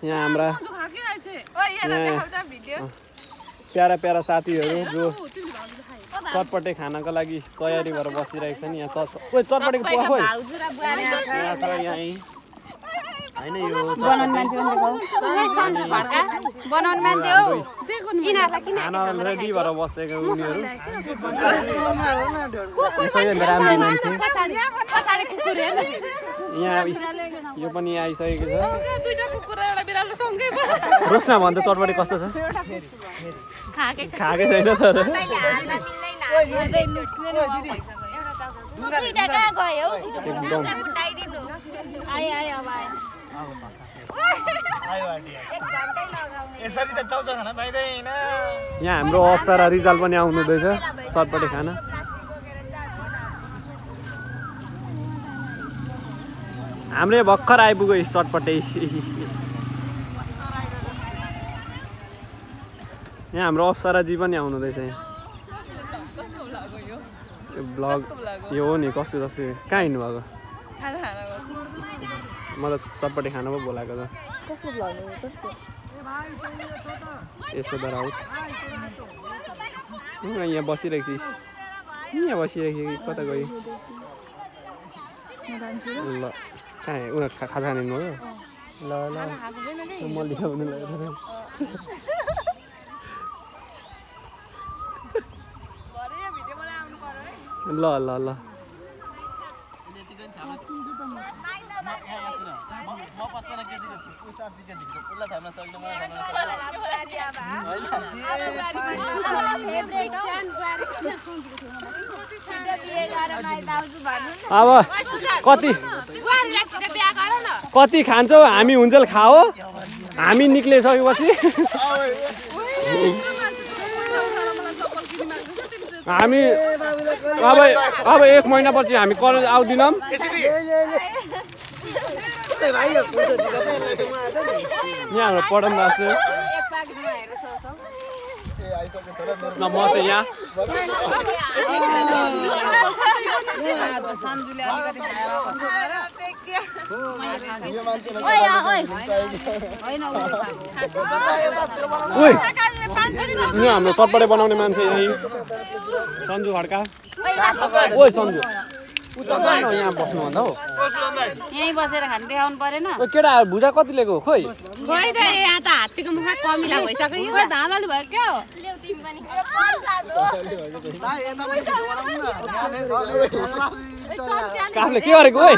यहाँ हाम्रा para para साथीहरू जो चटपटे खानको लागि तयारी भएर बसिरहेको छन् यहाँ चटपटेको पोखा खोइ यहाँ छ यहीँ हैन यो बनाउन मान्छे बनाउन मान्छे हो खाना रेडी भएर बसेको उनीहरू सबैभन्दा राम्रो मान्छे यहाँ यो पनि आइसकेको छ रोस्ना भन्छ चटपटे कस्तो छ खाएकै छैन तर यहाँ हाम्रो अप्सरा रिजाल पनि आउनुहुँदैछ चटपटे खाना हामीले भर्खर आइपुग्यो चटपटे यहाँ हाम्रो अप्सराजी पनि आउनुहुँदैछ यो ब्लग यो हो नि कसो कसो कहाँ हिँड्नुभएको म त चटपटे खाना पो बोलाएको त यशोदा राउत यहाँ बसिरहेको छु यहाँ बसिरहेको कता गयो ल कहाँ उनीहरू खाजा खाने भयो ल ल म लिखाउनु ल ल ल अब कति खान्छौ हामी हुन्जेल खाओ हामी निक्लिसकेपछि हामी अब 1 महिनापछि हामी कलेज आउँदिनौँ यहाँ हाम्रो पढाउनु भएको न म चाहिँ यहाँ हाम्रो चटपटे बनाउने मान्छे यही सन्जु खड्का ओ सन्जु यहाँ बस्नु भन्दा हो यही बसेर खान देखाउनु परेन केटा भुजा कति लिएको खोइ खोइ त यहाँ त हात्तीको मुखमा कमिला भइसक्यो यो धाँधली भयो क्या हो काफले के गरेको ओइ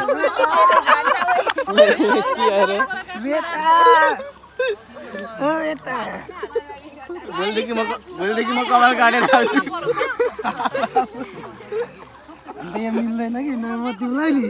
के अरे गोलदेखि म कभर काटेर आउँछु मिल्दैन कि न म तिमीलाई नि